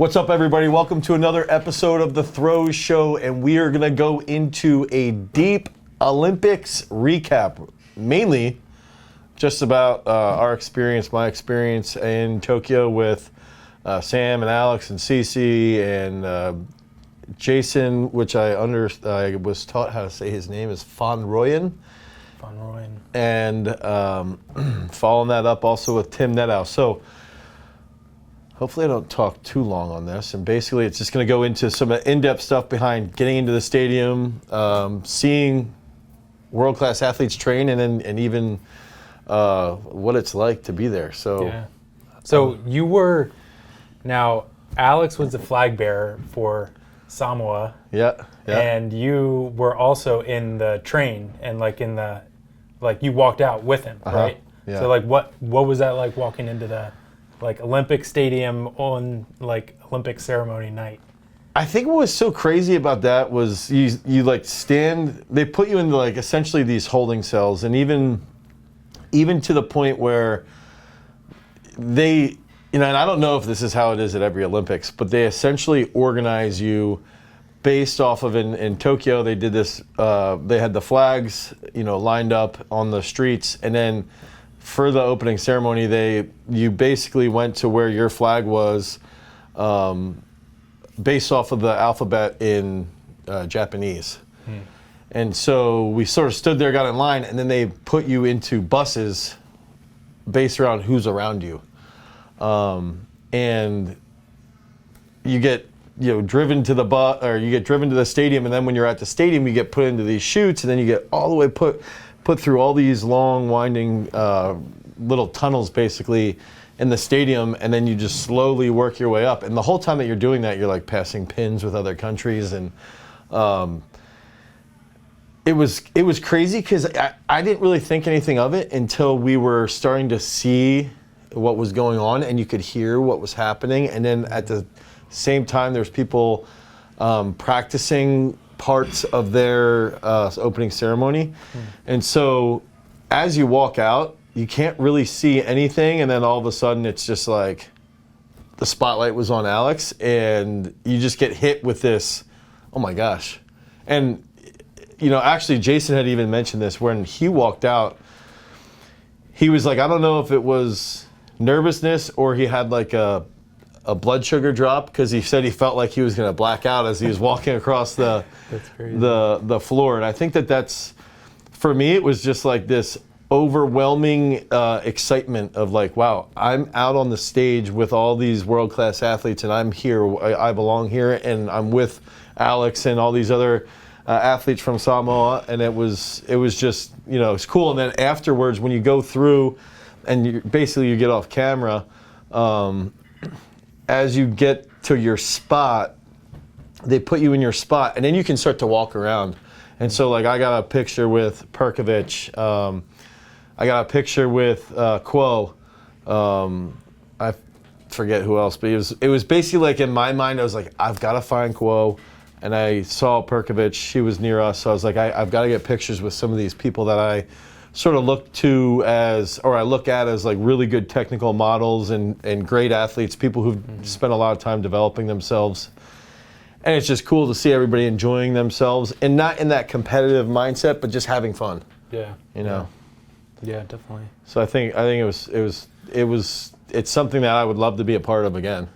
What's up, everybody? Welcome to another episode of The Throws Show, and we are going to go into a deep Olympics recap, mainly just about our experience, my experience in Tokyo with Sam and Alex and Cece and Jason, which I was taught how to say his name is Van Rooyen. Van Rooyen. And following that up also with Tim Nettow. So hopefully I don't talk too long on this. And basically it's just going to go into some in-depth stuff behind getting into the stadium, seeing world-class athletes train, and even what it's like to be there. So, yeah. So you were, now Alex was the flag bearer for Samoa. Yeah. And you were also in the train and you walked out with him, right? Yeah. So what was that like walking into the Olympic Stadium on Olympic ceremony night? I think what was so crazy about that was you stand, they put you into essentially these holding cells, and even to the point where they, and I don't know if this is how it is at every Olympics, but they essentially organize you based off of in Tokyo. They did this, they had the flags, lined up on the streets, and then for the opening ceremony, you basically went to where your flag was, based off of the alphabet in Japanese. And so we sort of stood there, got in line, and then they put you into buses based around who's around you. And you get driven to the bus, or you get driven to the stadium, and then when you're at the stadium, you get put into these chutes, and then you get all the way put through all these long, winding little tunnels, basically, in the stadium, and then you just slowly work your way up. And the whole time that you're doing that, you're passing pins with other countries, and it was crazy because I didn't really think anything of it until we were starting to see what was going on, and you could hear what was happening. And then at the same time, there's people practicing parts of their opening ceremony. And so as you walk out, you can't really see anything, and then all of a sudden it's just like the spotlight was on Alex, and you just get hit with this, oh my gosh. And actually Jason had even mentioned this when he walked out. He was like, I don't know if it was nervousness or he had a blood sugar drop, because he said he felt like he was going to black out as he was walking across the the floor. And I think that's, for me, it was just this overwhelming excitement of wow, I'm out on the stage with all these world-class athletes, and I'm here, I belong here, and I'm with Alex and all these other athletes from Samoa. And it was just, it's cool. And then afterwards, when you go through and you get off camera, as you get to your spot, they put you in your spot, and then you can start to walk around. And so I got a picture with Perkovic. I got a picture with Quo. I forget who else, but it was basically in my mind, I was like, I've got to find Quo. And I saw Perkovic, she was near us, so I was like, I've got to get pictures with some of these people that I sort of look at as really good technical models and great athletes, people who've spent a lot of time developing themselves. And it's just cool to see everybody enjoying themselves, and not in that competitive mindset, but just having fun. Yeah. Yeah, definitely. So I think it's something that I would love to be a part of again.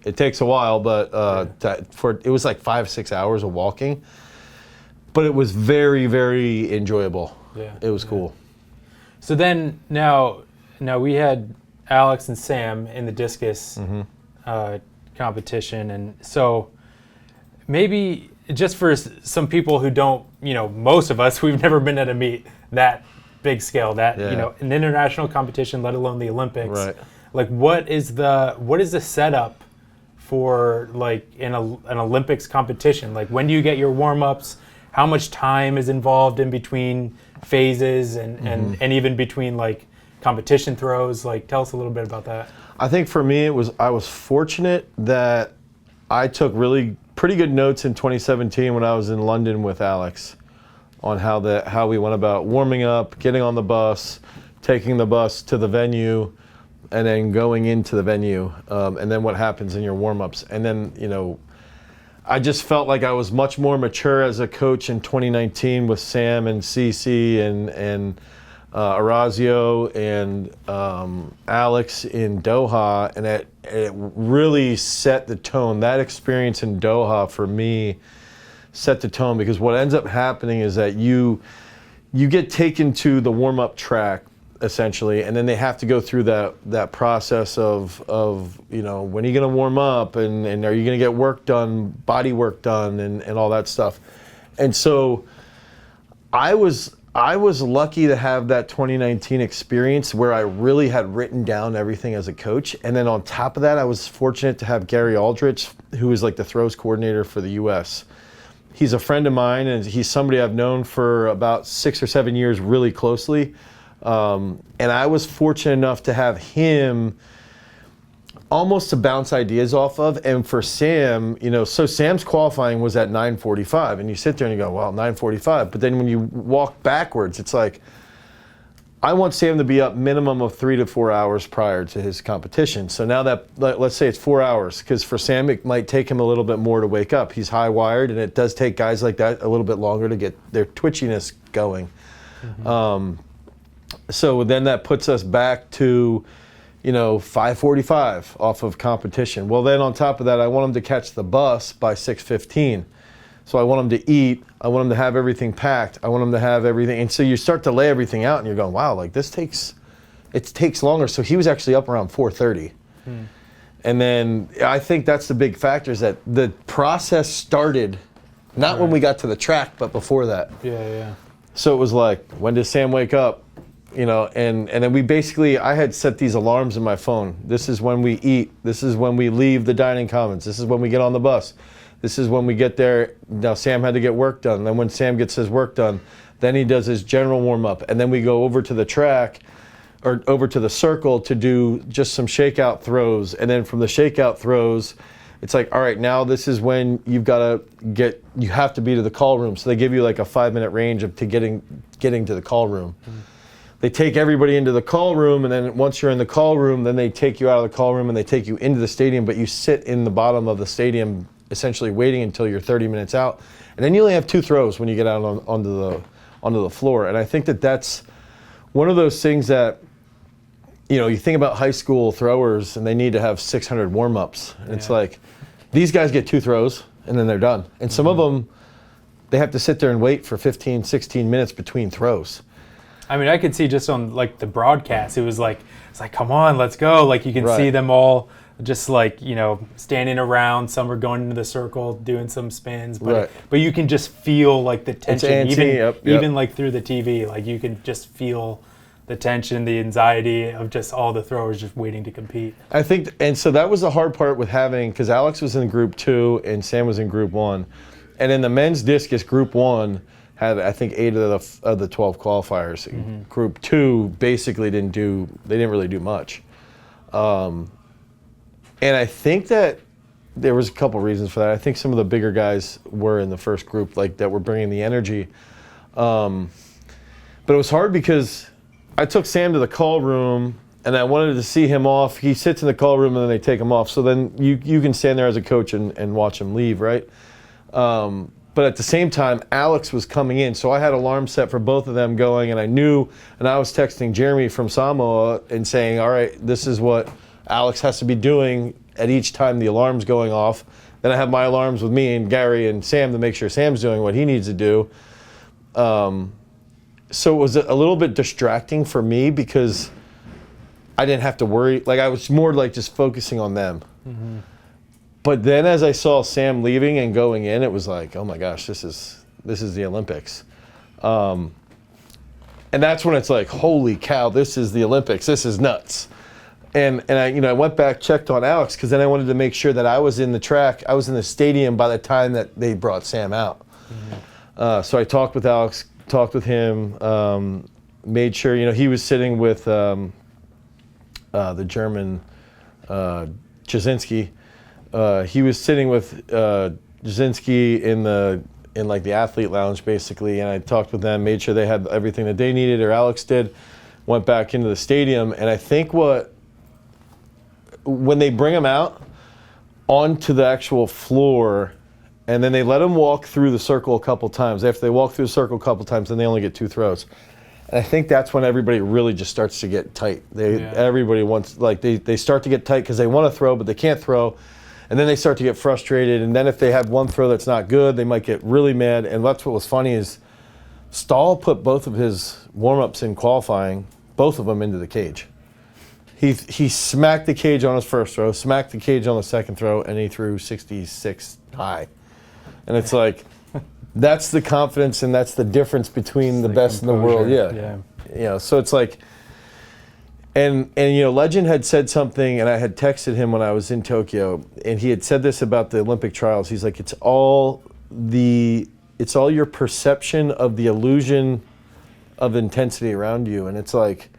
It takes a while, but it was 5-6 hours of walking, but it was very, very enjoyable. Yeah, it was cool. So then now we had Alex and Sam in the discus competition, and so maybe just for some people who don't, most of us, we've never been at a meet that big scale, an international competition, let alone the Olympics. Right. What is the setup for an Olympics competition? When do you get your warm-ups? How much time is involved in between phases and even between competition throws? Tell us a little bit about that. I think for me, I was fortunate that I took pretty good notes in 2017 when I was in London with Alex on how we went about warming up, getting on the bus, taking the bus to the venue, and then going into the venue, and then what happens in your warm-ups. And then, I just felt like I was much more mature as a coach in 2019 with Sam and Cece and Orazio and Alex in Doha, and it really set the tone. That experience in Doha for me set the tone, because what ends up happening is that you get taken to the warm-up track essentially, and then they have to go through that process of when are you going to warm up, and are you going to get work done, body work done, and all that stuff. And so I was lucky to have that 2019 experience where I really had written down everything as a coach. And then on top of that, I was fortunate to have Gary Aldrich, who is like the throws coordinator for the US. He's a friend of mine, and he's somebody I've known for about 6 or 7 years really closely. And I was fortunate enough to have him almost to bounce ideas off of. And for Sam, so Sam's qualifying was at 9:45, and you sit there and you go, well, 9:45. But then when you walk backwards, it's like, I want Sam to be up minimum of 3 to 4 hours prior to his competition. So now that, let's say it's 4 hours, because for Sam, it might take him a little bit more to wake up. He's high wired, and it does take guys like that a little bit longer to get their twitchiness going. Mm-hmm. So then that puts us back to, 5:45 off of competition. Well, then on top of that, I want him to catch the bus by 6:15. So I want him to eat. I want him to have everything packed. I want him to have everything. And so you start to lay everything out, and you're going, wow, like it takes longer. So he was actually up around 4:30. And then I think that's the big factor, is that the process started not when we got to the track, but before that. Yeah. So it was like, when does Sam wake up? And then I had set these alarms in my phone. This is when we eat. This is when we leave the dining commons. This is when we get on the bus. This is when we get there. Now Sam had to get work done. Then when Sam gets his work done, then he does his general warm up. And then we go over to the track, or over to the circle, to do just some shakeout throws. And then from the shakeout throws, it's like, all right, now this is when you have to be to the call room. So they give you like a 5-minute range to getting to the call room. They take everybody into the call room, and then once you're in the call room, then they take you out of the call room and they take you into the stadium, but you sit in the bottom of the stadium essentially waiting until you're 30 minutes out. And then you only have 2 throws when you get out onto the floor. And I think that's one of those things that, you think about high school throwers, and they need to have 600 warm-ups. And it's like, these guys get 2 throws and then they're done. And some of them, they have to sit there and wait for 15, 16 minutes between throws. I mean, I could see just on like the broadcast, it's like, come on, let's go. Like you can Right. see them all just like, standing around. Some are going into the circle, doing some spins, but Right. but you can just feel like the tension, antsy, even like through the TV. Like you can just feel the tension, the anxiety of just all the throwers just waiting to compete. I think, and so that was the hard part with having, because Alex was in group 2 and Sam was in group 1. And in the men's discus, group 1 had, I think, 8 of the 12 qualifiers. Mm-hmm. Group 2 basically didn't really do much. And I think that there was a couple reasons for that. I think some of the bigger guys were in the first group, like that were bringing the energy. But it was hard because I took Sam to the call room and I wanted to see him off. He sits in the call room and then they take him off. So then you can stand there as a coach and watch him leave, right? But at the same time, Alex was coming in. So I had alarms set for both of them going, and I knew, and I was texting Jeremy from Samoa and saying, all right, this is what Alex has to be doing at each time the alarm's going off. Then I have my alarms with me and Gary and Sam to make sure Sam's doing what he needs to do. So it was a little bit distracting for me because I didn't have to worry. Like I was more like just focusing on them. Mm-hmm. But then as I saw Sam leaving and going in, it was like, oh my gosh, this is the Olympics. And that's when it's like, holy cow, this is the Olympics. This is nuts. And I went back, checked on Alex, because then I wanted to make sure that I was in the track. I was in the stadium by the time that they brought Sam out. Mm-hmm. So I talked with Alex, talked with him, made sure, he was sitting with the German Jasinski. He was sitting with Jasinski in the athlete lounge basically, and I talked with them, made sure they had everything that they needed, or Alex did, went back into the stadium. And I think what when they bring them out onto the actual floor, and then they let them walk through the circle a couple times. After they walk through the circle a couple times, then they only get 2 throws. And I think that's when everybody really just starts to get tight. Everybody wants, like, they start to get tight because they want to throw, but they can't throw. And then they start to get frustrated. And then if they have one throw that's not good, they might get really mad. And that's what was funny is Stahl put both of his warm-ups in qualifying, both of them into the cage. He smacked the cage on his first throw, smacked the cage on the second throw, and he threw 66 high. And it's like, that's the confidence and that's the difference between the best in the world. Yeah. You know, so it's like, and you know, Legend had said something, and I had texted him when I was in Tokyo, and he had said this about the Olympic trials. He's like, it's all your perception of the illusion of intensity around you. And it's like,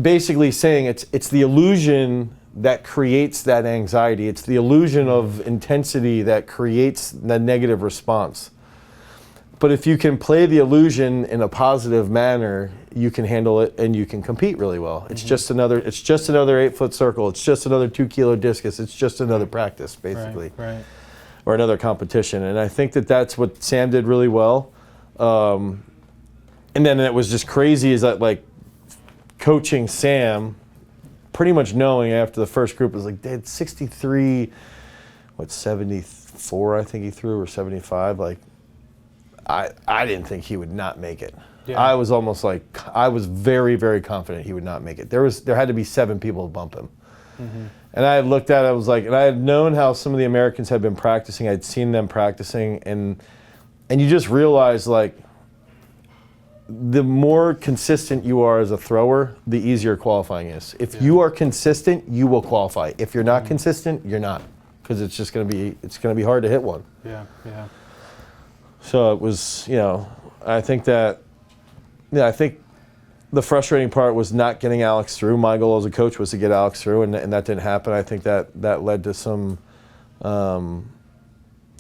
basically saying it's the illusion that creates that anxiety. It's the illusion of intensity that creates the negative response. But if you can play the illusion in a positive manner, you can handle it and you can compete really well. It's just another 8-foot circle. It's just another 2-kilo discus. It's just another practice, basically, Right. or another competition. And I think that that's what Sam did really well. And then it was just crazy is that, like, coaching Sam, pretty much knowing after the first group, was like, they had 63, 74 I think he threw, or 75. Like, I didn't think he would not make it. Yeah. I was almost like, I was very, very confident he would not make it. There had to be 7 people to bump him. Mm-hmm. And I looked at it, I was like, and I had known how some of the Americans had been practicing. I'd seen them practicing, and you just realize, like, the more consistent you are as a thrower, the easier qualifying is. If you are consistent, you will qualify. If you're not consistent, you're not, because it's just going to be hard to hit one. Yeah. So it was, you know, I think the frustrating part was not getting Alex through. My goal as a coach was to get Alex through, and that didn't happen. I think that led to some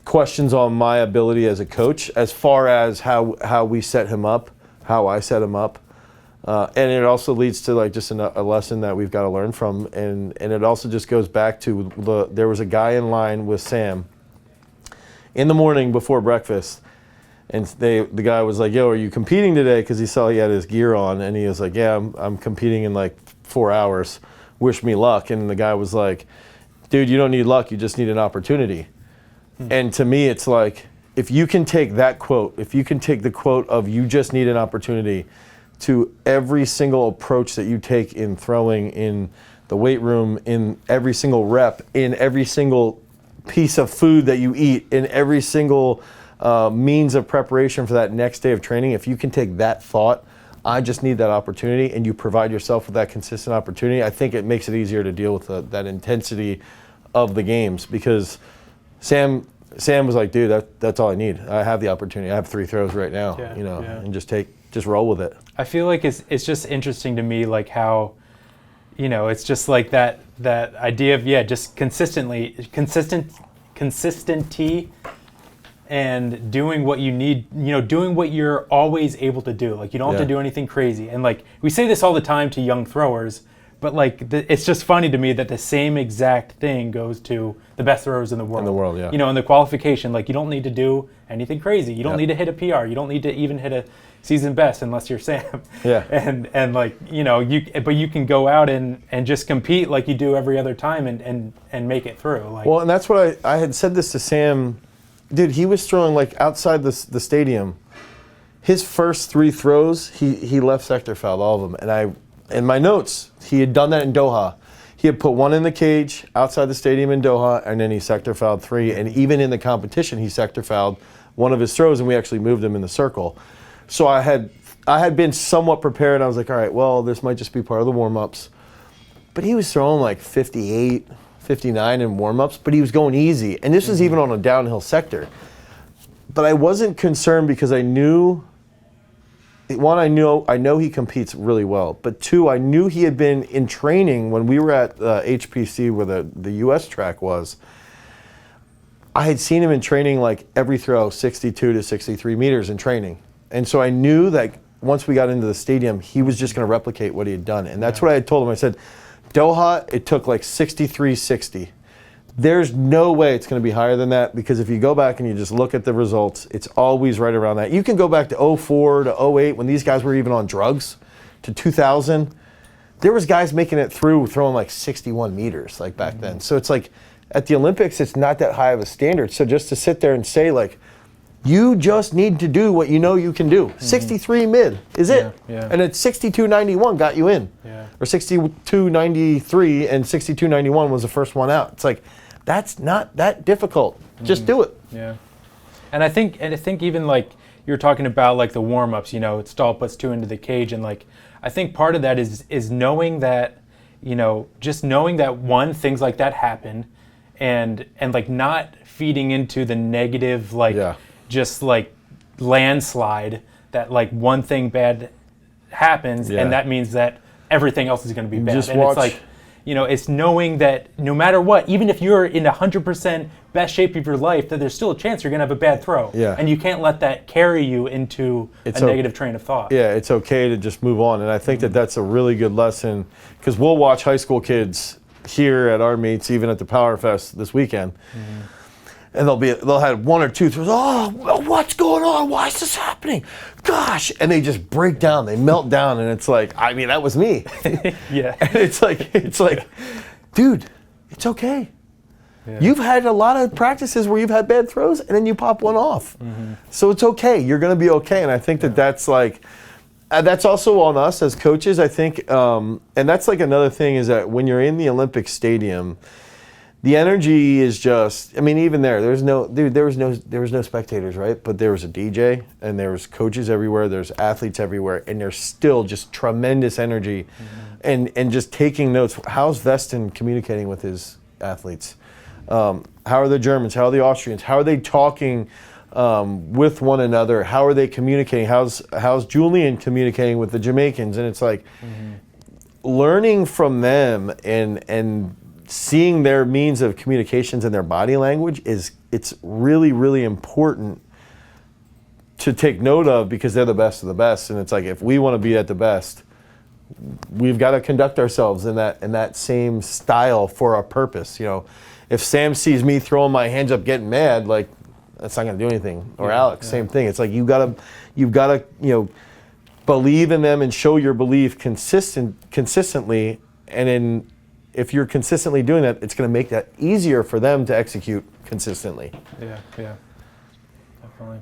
questions on my ability as a coach, as far as how we set him up, how I set him up. And it also leads to, like, just a lesson that we've got to learn from. And it also just goes back to there was a guy in line with Sam in the morning before breakfast. And the guy was like, yo, are you competing today? Because he saw he had his gear on. And he was like, yeah, I'm competing in like 4 hours. Wish me luck. And the guy was like, dude, you don't need luck. You just need an opportunity. And to me, it's like, if you can take that quote, if you can take the quote of you just need an opportunity to every single approach that you take in throwing, in the weight room, in every single rep, in every single piece of food that you eat, in every single means of preparation for that next day of training, if you can take that thought, I just need that opportunity, and you provide yourself with that consistent opportunity, I think it makes it easier to deal with that intensity of the games. Because Sam was like, dude, that's all I need. I have the opportunity. I have 3 throws right now, and just roll with it. I feel like it's just interesting to me, like, how, you know, it's just like that idea of, just consistency and doing what you need, doing what you're always able to do. Like, you don't have to do anything crazy. And, like, we say this all the time to young throwers, but, like, it's just funny to me that the same exact thing goes to the best throwers in the world. In the qualification, like, you don't need to do anything crazy. You don't need to hit a PR. You don't need to even hit a season best unless you're Sam. Yeah. And like, but you can go out and just compete like you do every other time and make it through. Like, well, and that's what I had said this to Sam. Dude, he was throwing, like, outside the stadium. His first 3 throws, he left sector fouled, all of them. And in my notes, he had done that in Doha. He had put 1 in the cage outside the stadium in Doha, and then he sector fouled 3. And even in the competition, he sector fouled 1 of his throws, and we actually moved him in the circle. So I had been somewhat prepared. I was like, all right, well, this might just be part of the warm-ups. But he was throwing like 58, 59 in warm-ups, but he was going easy. And this was even on a downhill sector. But I wasn't concerned because I knew, one, I know he competes really well. But 2, I knew he had been in training when we were at HPC where the US track was. I had seen him in training, like, every throw 62 to 63 meters in training. And so I knew that once we got into the stadium, he was just going to replicate what he had done. And that's what I had told him. I said, Doha, it took like 63.60. There's no way it's going to be higher than that, because if you go back and you just look at the results, it's always right around that. You can go back to 04 to 08 when these guys were even on drugs, to 2000. There was guys making it through throwing like 61 meters like back then. So it's like at the Olympics, it's not that high of a standard. So just to sit there and say like, you just need to do what you know you can do. 63 mid is it. Yeah. And it's 62.91 got you in. Yeah. Or 62.93 and 62.91 was the first one out. It's like, that's not that difficult. Just do it. Yeah. And I think even like you're talking about like the warm-ups, you know, Stahl puts 2 into the cage, and like I think part of that is knowing that, you know, just knowing that one, things like that happen, and like not feeding into the negative like just like landslide that like one thing bad happens and that means that everything else is going to be bad. Just and it's like, you know, it's knowing that no matter what, even if you're in 100% best shape of your life, that there's still a chance you're going to have a bad throw. Yeah. And you can't let that carry you into a negative train of thought. Yeah, it's okay to just move on. And I think that that's a really good lesson, because we'll watch high school kids here at our meets, even at the Power Fest this weekend. And they'll have 1 or 2 throws. Oh, what's going on? Why is this happening? Gosh! And they just break down. They melt down, and it's like, I mean, that was me. Yeah. And it's like, dude, it's okay. Yeah. You've had a lot of practices where you've had bad throws, and then you pop one off. So it's okay. You're going to be okay. And I think that's like, that's also on us as coaches. I think, and that's like another thing is that when you're in the Olympic Stadium, the energy is just, I mean, even there was no spectators, right? But there was a DJ, and there was coaches everywhere, there's athletes everywhere, and there's still just tremendous energy and just taking notes. How's Veston communicating with his athletes? How are the Germans? How are the Austrians? How are they talking with one another? How are they communicating? How's Julian communicating with the Jamaicans? And it's like learning from them and seeing their means of communications and their body language it's really, really important to take note of, because they're the best of the best. And it's like, if we want to be at the best, we've got to conduct ourselves in that same style for a purpose. You know, if Sam sees me throwing my hands up getting mad, like, that's not going to do anything. Or Alex, same thing. It's like you've got to believe in them and show your belief consistently, and then if you're consistently doing that, it's going to make that easier for them to execute consistently. Yeah, definitely.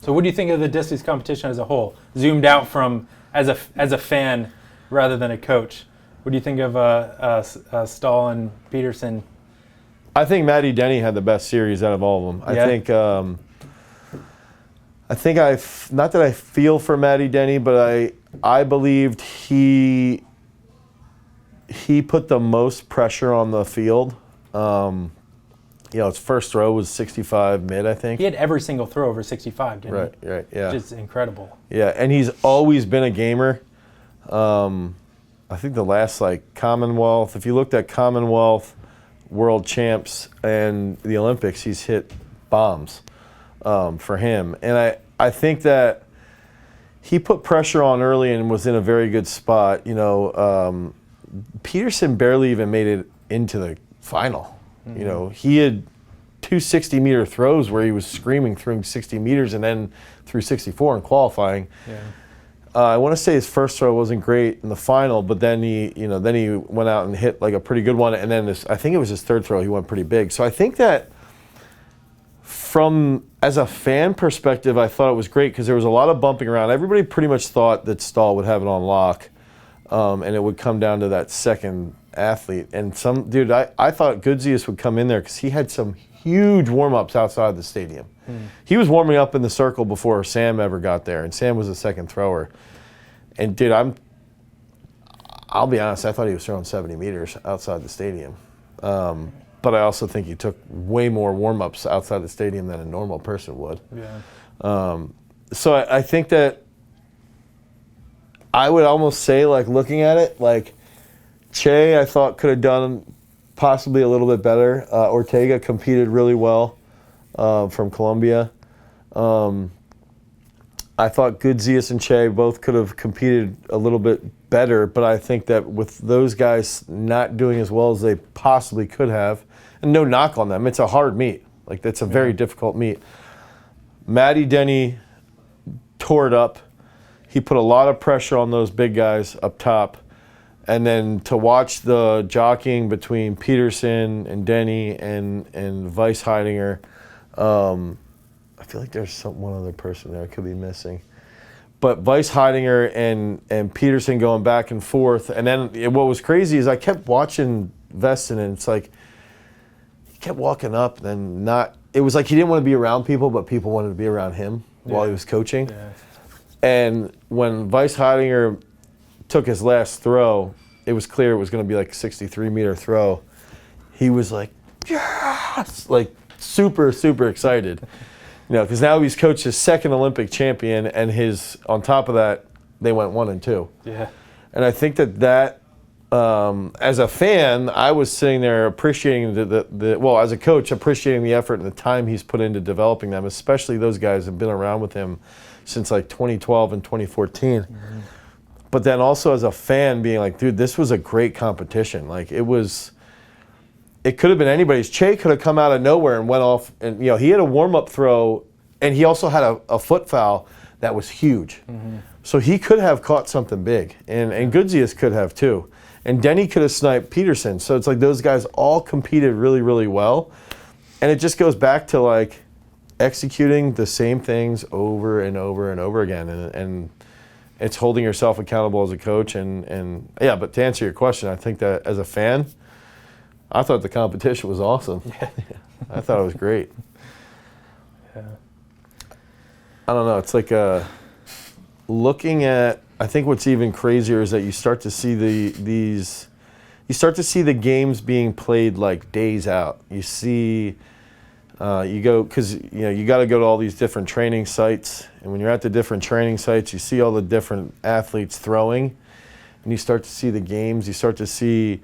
So what do you think of the Discus competition as a whole, zoomed out from as a fan rather than a coach? What do you think of Stahl and Peterson? I think Matty Denny had the best series out of all of them. I think not that I feel for Matty Denny, but I believed he put the most pressure on the field. His first throw was 65 mid, I think. He had every single throw over 65, didn't he? Right, yeah. Just incredible. Yeah, and he's always been a gamer. I think the last Commonwealth, if you looked at Commonwealth, World Champs, and the Olympics, he's hit bombs for him. And I think that he put pressure on early and was in a very good spot. Peterson barely even made it into the final. He had 2 60-meter throws where he was screaming through 60 meters and then through 64 in qualifying. Yeah. I want to say his first throw wasn't great in the final, but then he went out and hit a pretty good one, and then I think it was his third throw, he went pretty big. So I think that as a fan perspective, I thought it was great because there was a lot of bumping around. Everybody pretty much thought that Stahl would have it on lock, and it would come down to that second athlete. And I thought Goodzeus would come in there because he had some huge warm-ups outside the stadium. He was warming up in the circle before Sam ever got there, and Sam was the second thrower. And I'll be honest, I thought he was throwing 70 meters outside the stadium. But I also think he took way more warm-ups outside the stadium than a normal person would. Yeah. So I think that I would almost say, looking at it, Che I thought could have done possibly a little bit better. Ortega competed really well from Colombia. I thought Goodzeus and Che both could have competed a little bit better, but I think that with those guys not doing as well as they possibly could have, and no knock on them, it's a hard meet. Like, that's a very difficult meet. Matty Denny tore it up. He put a lot of pressure on those big guys up top. And then to watch the jockeying between Peterson and Denny and Weiss Heidinger, I feel like there's one other person there I could be missing. But Weiss Heidinger and Peterson going back and forth. And then what was crazy is I kept watching Veston, and it's like he kept walking up, and not. It was like he didn't want to be around people, but people wanted to be around him while he was coaching. Yeah. And when Weiss Heidinger took his last throw, it was clear it was going to be like a 63-meter throw. He was like, yes! Like, super, super excited. Because now he's coached his second Olympic champion, and on top of that, they went 1 and 2. Yeah. And I think that as a fan, I was sitting there appreciating as a coach, appreciating the effort and the time he's put into developing them, especially those guys have been around with him since like 2012 and 2014. Mm-hmm. But then also as a fan being like, dude, this was a great competition. Like, it could have been anybody's. Che could have come out of nowhere and went off, and he had a warm-up throw, and he also had a foot foul that was huge. Mm-hmm. So he could have caught something big, and Goodsius could have too. And Denny could have sniped Peterson. So it's like those guys all competed really, really well. And it just goes back to like executing the same things over and over and over again. And it's holding yourself accountable as a coach. And yeah, but to answer your question, I think that as a fan, I thought the competition was awesome. Yeah. I thought it was great. Yeah. I don't know. It's like looking at. I think what's even crazier is that you start to see the games being played like days out. You see, you go because you got to go to all these different training sites, and when you're at the different training sites, you see all the different athletes throwing, and you start to see the games. You start to see.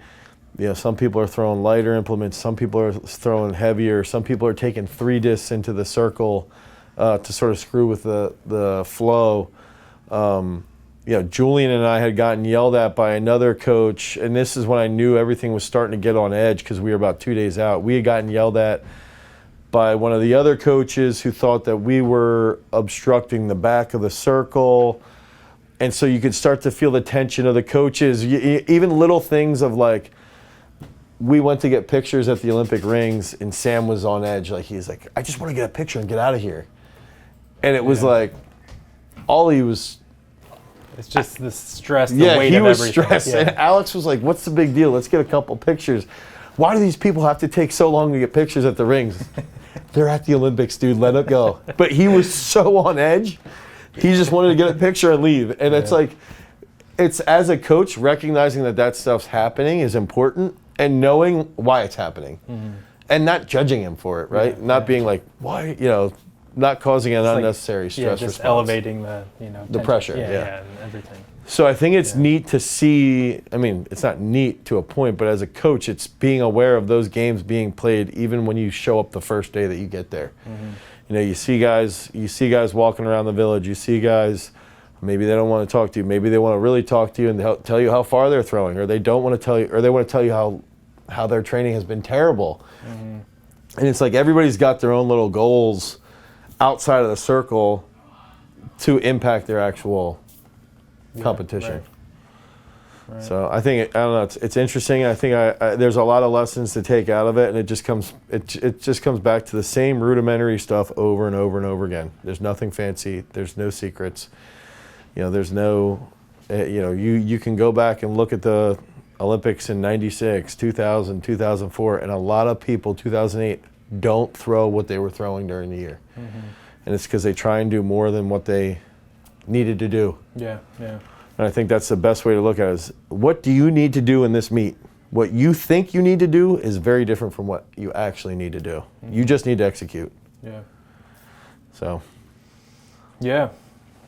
Some people are throwing lighter implements, some people are throwing heavier, some people are taking 3 discs into the circle to sort of screw with the flow. Julian and I had gotten yelled at by another coach, and this is when I knew everything was starting to get on edge because we were about 2 days out. We had gotten yelled at by one of the other coaches who thought that we were obstructing the back of the circle. And so you could start to feel the tension of the coaches, even little things of like, we went to get pictures at the Olympic rings, and Sam was on edge. Like, he's like, I just want to get a picture and get out of here. And it was like, all he was. It's just the stress, the weight of everything. Yeah, he was stressed. Yeah. And Alex was like, what's the big deal? Let's get a couple pictures. Why do these people have to take so long to get pictures at the rings? They're at the Olympics, dude. Let it go. But he was so on edge. He just wanted to get a picture and leave. And it's like, it's as a coach, recognizing that stuff's happening is important. And knowing why it's happening, and not judging him for it, right? Not being like, why, not causing an unnecessary stress just response. Elevating the the pressure, and everything. So I think it's neat to see. I mean, it's not neat to a point, but as a coach, it's being aware of those games being played, even when you show up the first day that you get there. Mm-hmm. You see guys walking around the village. You see guys. Maybe they don't want to talk to you. Maybe they want to really talk to you and tell you how far they're throwing, or they don't want to tell you, or they want to tell you how their training has been terrible. Mm-hmm. And it's like everybody's got their own little goals outside of the circle to impact their actual competition. Right. So I don't know. It's interesting. I think there's a lot of lessons to take out of it, and it just comes back to the same rudimentary stuff over and over and over again. There's nothing fancy. There's no secrets. There's no, you can go back and look at the Olympics in 96, 2000, 2004, and a lot of people, 2008, don't throw what they were throwing during the year. Mm-hmm. And it's because they try and do more than what they needed to do. Yeah. And I think that's the best way to look at it is, what do you need to do in this meet? What you think you need to do is very different from what you actually need to do. Mm-hmm. You just need to execute. Yeah. So. Yeah.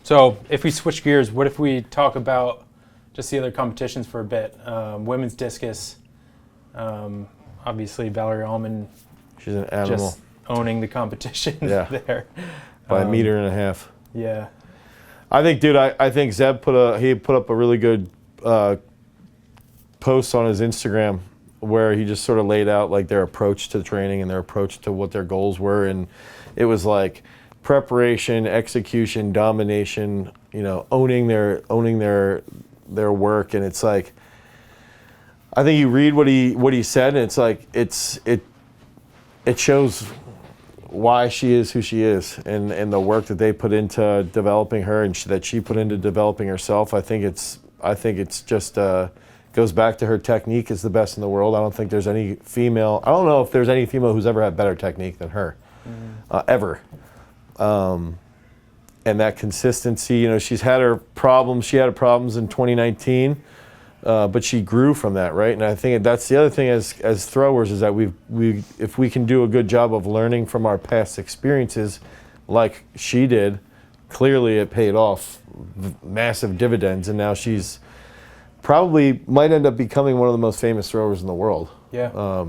So if we switch gears, what if we talk about just the other competitions for a bit? Women's discus, obviously Valerie Allman. She's an animal. Just owning the competition there. By a meter and a half. Yeah. I think, dude, I think Zeb put up a really good posts on his Instagram where he just sort of laid out like their approach to training and their approach to what their goals were, and it was like preparation, execution, domination, owning their work. And it's like, I think you read what he said, and it's like it shows why she is who she is, and the work that they put into developing her, and that she put into developing herself. I think it's just goes back to her technique is the best in the world. I don't think there's any female. I don't know if there's any female who's ever had better technique than her, ever. And that consistency, she's had her problems. She had her problems in 2019, but she grew from that, right? And I think that's the other thing as throwers is that if we can do a good job of learning from our past experiences, like she did, clearly it paid off massive dividends, and now she's probably might end up becoming one of the most famous throwers in the world. Yeah.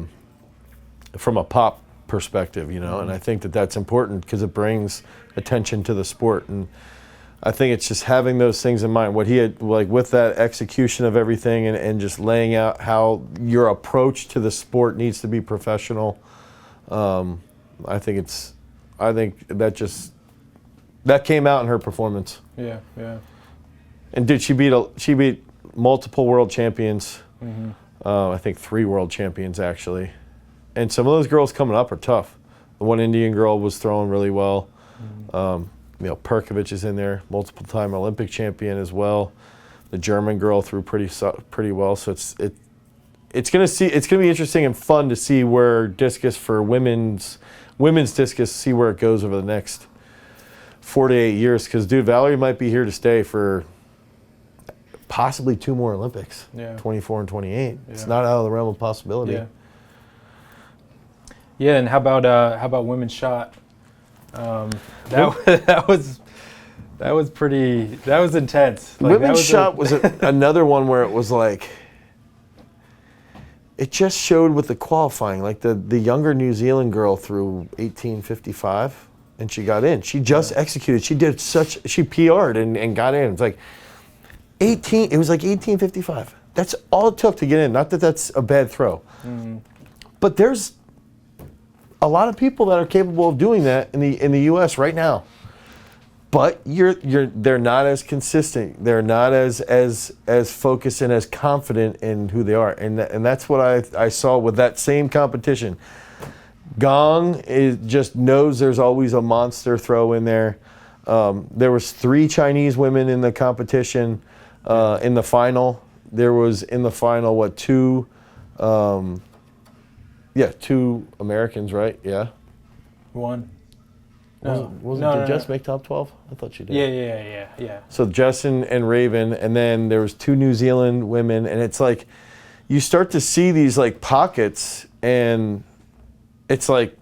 From a pop perspective, and I think that's important because it brings attention to the sport. And I think it's just having those things in mind. What he had, like with that execution of everything and just laying out how your approach to the sport needs to be professional. I think that came out in her performance. Yeah, yeah. And dude, she beat multiple world champions. I think 3 world champions actually. And some of those girls coming up are tough. The one Indian girl was throwing really well. Perkovich is in there, multiple-time Olympic champion as well. The German girl threw pretty well. So it's gonna be interesting and fun to see where discus for women's discus, see where it goes over the next 4 to 8 years. Because dude, Valerie might be here to stay for possibly 2 more Olympics. Yeah. 24 and 28. Yeah. It's not out of the realm of possibility. Yeah. Yeah, and how about women's shot? That was intense. Like, women's shot was another one where it was like, it just showed with the qualifying. Like the younger New Zealand girl threw 18:55 and she got in. She just executed. She PR'd and got in. It's like it was like 18:55. That's all it took to get in. Not that that's a bad throw. But there's a lot of people that are capable of doing that in the U.S. right now, but they're not as consistent. They're not as focused and as confident in who they are, and that's what I saw with that same competition. Gong just knows there's always a monster throw in there. There was 3 Chinese women in the competition in the final. There was in the final 2. 2 Americans, right? Yeah. 1. Did Jess make top 12? I thought she did. Yeah. So Jess and Raven, and then there was 2 New Zealand women, and it's like you start to see these like pockets, and it's like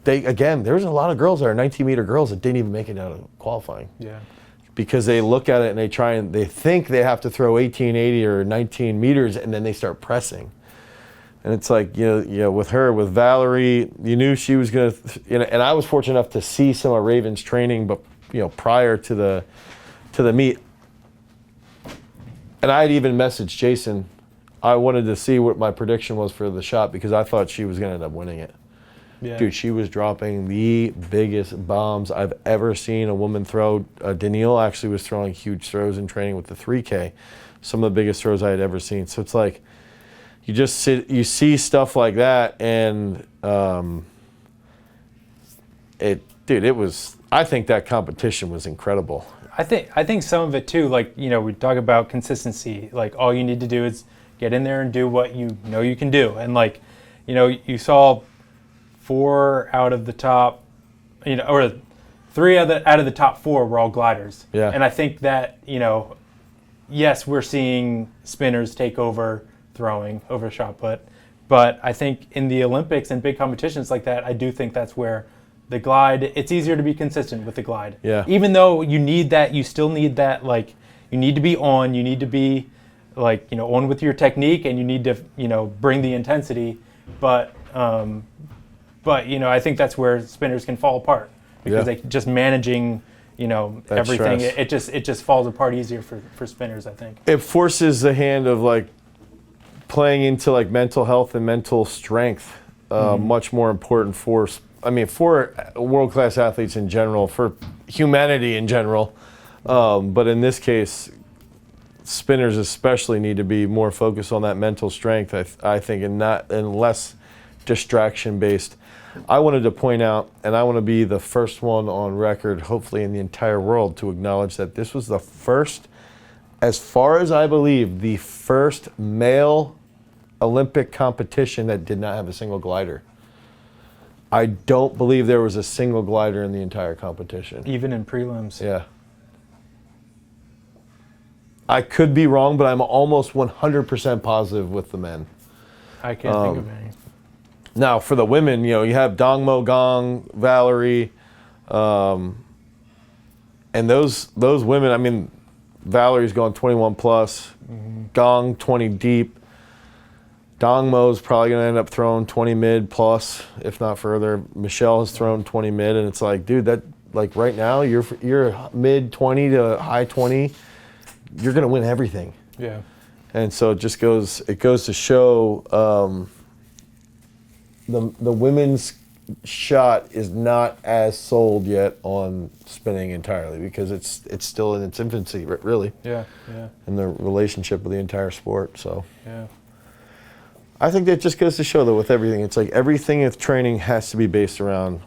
there's a lot of girls that are 19-meter girls that didn't even make it out of qualifying. Yeah. Because they look at it and they think they have to throw 1880 or 19 meters, and then they start pressing. And it's like, with Valerie, you knew she was going to, and I was fortunate enough to see some of Raven's training, but, prior to the meet. And I had even messaged Jason. I wanted to see what my prediction was for the shot because I thought she was going to end up winning it. Yeah. Dude, she was dropping the biggest bombs I've ever seen a woman throw. Danielle actually was throwing huge throws in training with the 3K. Some of the biggest throws I had ever seen. So it's like, you see stuff like that, and I think that competition was incredible. I think some of it too, like, we talk about consistency, like all you need to do is get in there and do what you know you can do. And like, you saw 4 out of the top, or 3 out of the top 4 were all gliders. Yeah. And I think that, yes, we're seeing spinners take over throwing over shot put, but I think in the Olympics and big competitions like that, I do think that's where the glide, it's easier to be consistent with the glide. Yeah. Even though you need that, you still need that, like, you need to be on, you need to be like, on with your technique, and you need to, bring the intensity, but I think that's where spinners can fall apart because they just managing everything. Stress. It just falls apart easier for spinners, I think. It forces the hand of like playing into like mental health and mental strength, much more important for world-class athletes in general, for humanity in general. But in this case, spinners especially need to be more focused on that mental strength, I think, and less distraction-based. I wanted to point out, and I want to be the first one on record, hopefully in the entire world, to acknowledge that this was the first, as far as I believe, the first male Olympic competition that did not have a single glider. I don't believe there was a single glider in the entire competition. Even in prelims? Yeah. I could be wrong, but I'm almost 100% positive with the men. I can't think of any. Now, for the women, you have Dongmo, Gong, Valerie, and those women, Valerie's gone 21 plus, Gong 20 deep, Dongmo's probably going to end up throwing 20 mid plus, if not further. Michelle has thrown 20 mid, and it's like, dude, that like right now you're mid 20 to high 20, you're going to win everything. Yeah. And so it goes to show the women's shot is not as sold yet on spinning entirely, because it's still in its infancy, really. Yeah. In the relationship with the entire sport. So yeah. I think that just goes to show that with everything, it's like everything with training has to be based around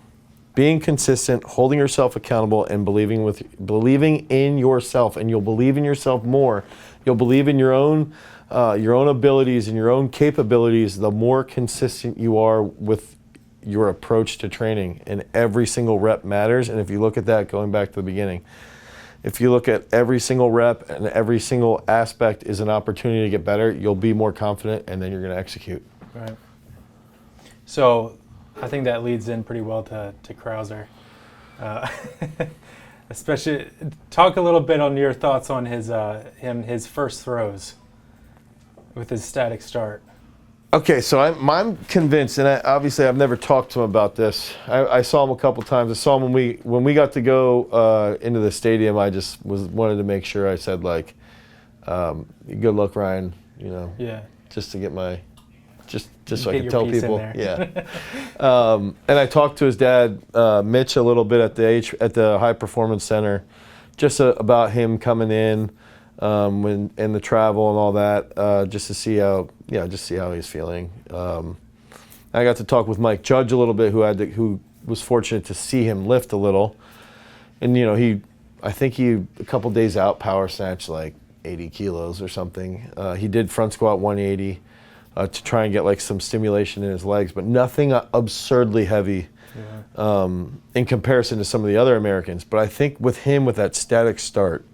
being consistent, holding yourself accountable, and believing in yourself. And you'll believe in yourself more. You'll believe in your own abilities and your own capabilities the more consistent you are with your approach to training. And every single rep matters. And if you look at that, going back to the beginning, if you look at every single rep and every single aspect is an opportunity to get better, you'll be more confident, and then you're going to execute. Right. So I think that leads in pretty well to Krauser. Especially, talk a little bit on your thoughts on his first throws with his static start. Okay, so I'm convinced, and obviously I've never talked to him about this. I saw him a couple times. I saw him when we got to go into the stadium. I just wanted to make sure I said like, "Good luck, Ryan." Yeah. Just to get my, just so I Get can your tell piece in people. there. Yeah. And I talked to his dad, Mitch, a little bit at the High Performance Center, just about him coming in. And the travel and all that, just to see how he's feeling. I got to talk with Mike Judge a little bit, who was fortunate to see him lift a little, and I think he a couple days out power snatched like 80 kilos or something. He did front squat 180 to try and get like some stimulation in his legs, but nothing absurdly heavy. Yeah. In comparison to some of the other Americans. But I think with him, with that static start,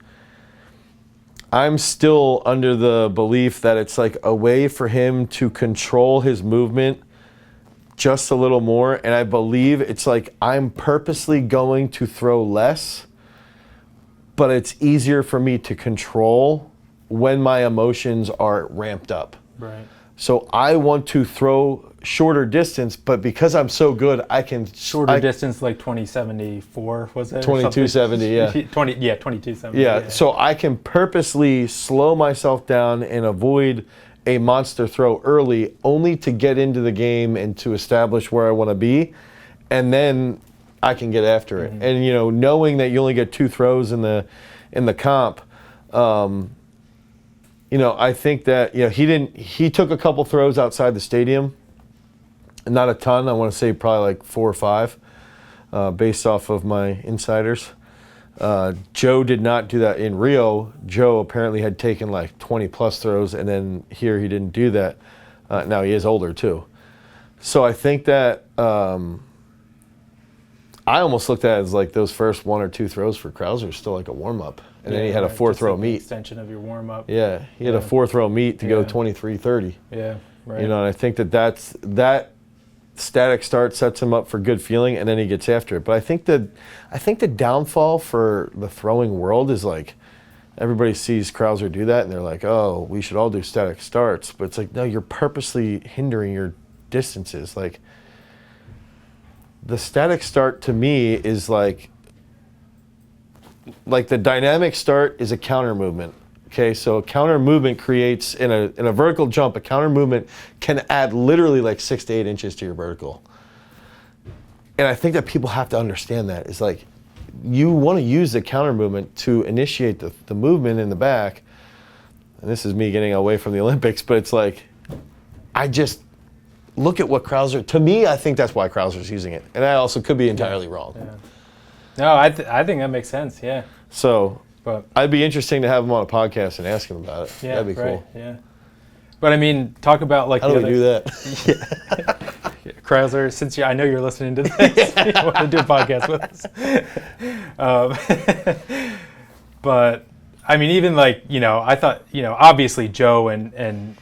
I'm still under the belief that it's like a way for him to control his movement just a little more. And I believe it's like I'm purposely going to throw less, but it's easier for me to control when my emotions are ramped up. Right. So I want to throw shorter distance, but because I'm so good, I can... Shorter distance, like 2074, was it? 2270, yeah. 2270. Yeah, so I can purposely slow myself down and avoid a monster throw early, only to get into the game and to establish where I want to be, and then I can get after it. And knowing that you only get 2 throws in the comp, I think that he took a couple throws outside the stadium. Not a ton. I want to say probably like 4 or 5, based off of my insiders. Joe did not do that in Rio. Joe apparently had taken like 20 plus throws, and then here he didn't do that. Now he is older too. So I think that I almost looked at it as like those first 1 or 2 throws for Krauser still like a warm up, and then he had a 4-throw like meet. Extension of your warm up. Yeah, he had a 4-throw meet to go 23:30. Yeah, right. And I think that static start sets him up for good feeling, and then he gets after it. But I think the downfall for the throwing world is like everybody sees Krauser do that and they're like, oh, we should all do static starts. But it's like, no, you're purposely hindering your distances. Like the static start to me is like like the dynamic start is a counter movement. Okay, so a counter movement creates in a vertical jump. A counter movement can add literally like 6 to 8 inches to your vertical. And I think that people have to understand that. It's like you want to use the counter movement to initiate the movement in the back. And this is me getting away from the Olympics, but it's like I just look at what Krauser. To me, I think that's why Krauser's using it, and I also could be entirely wrong. Yeah. No, I think that makes sense. Yeah. So. But I'd be interesting to have him on a podcast and ask him about it. Yeah, that'd be cool. Yeah. But I mean, talk about like How do we do that? Krauser, since I know you're listening to this, you want to do a podcast with us. But I mean, even like, I thought, obviously Joe and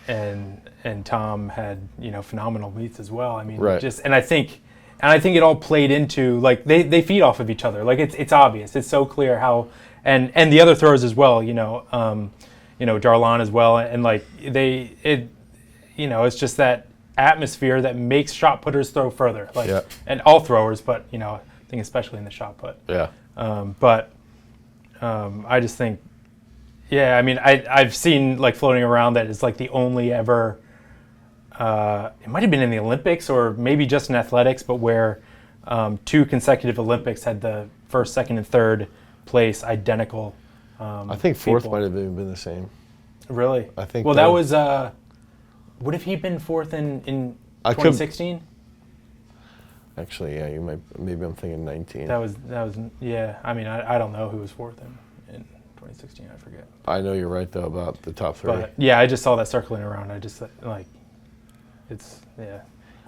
Tom had, phenomenal meets as well. I mean, right. and I think it all played into like they feed off of each other. Like it's obvious. It's so clear how. And the other throwers as well, Darlan as well, and like it's just that atmosphere that makes shot putters throw further, like, and all throwers, but I think especially in the shot put. Yeah. I just think, I mean, I've seen like floating around that it's like the only ever, it might have been in the Olympics or maybe just in athletics, but where 2 consecutive Olympics had the first, second, and third place identical. I think fourth people. might have even been the same. Really? I think. Well, that was. Would have he been fourth in 2016? Actually, yeah, you might. Maybe I'm thinking 19. That was. Yeah. I mean, I don't know who was fourth in 2016. I forget. I know you're right though about the top 3. But yeah, I just saw that circling around. I just like, it's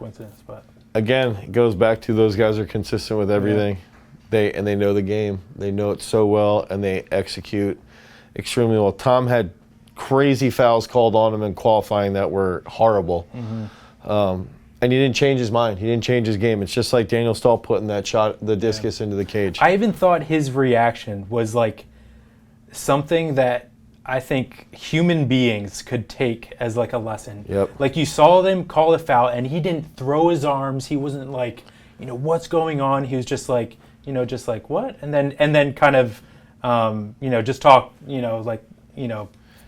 coincidence, but. Again, it goes back to those guys are consistent with everything. Yeah. They know the game. They know it so well, and they execute extremely well. Tom had crazy fouls called on him in qualifying that were horrible. Mm-hmm. And he didn't change his mind. He didn't change his game. It's just like Daniel Stahl putting that shot, the discus into the cage. I even thought his reaction was like something that I think human beings could take as like a lesson. Yep. Like you saw them call a foul, and he didn't throw his arms. He wasn't like, what's going on? He was just like, just like what? And then kind of, just talk,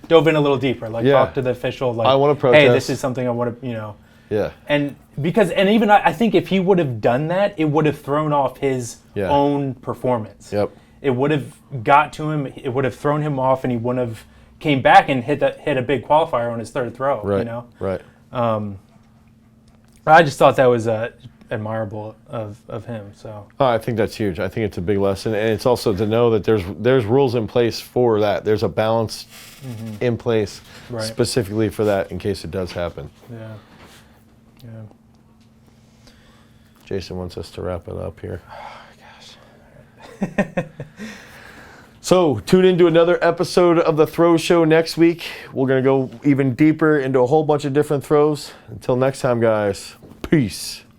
dove in a little deeper, like talk to the official, like, I want to protest. Hey, this is something I want to, Yeah. And even I think if he would have done that, it would have thrown off his own performance. Yep. It would have got to him. It would have thrown him off, and he wouldn't have came back and hit a big qualifier on his third throw. Right. Right. I just thought that was admirable of him. So I think that's huge. I think it's a big lesson, and it's also to know that there's rules in place for that. There's a balance in place specifically for that in case it does happen. Yeah. Jason wants us to wrap it up here. Oh, gosh. So tune into another episode of the Throw Show next week. We're going to go even deeper into a whole bunch of different throws. Until next time, guys. Peace.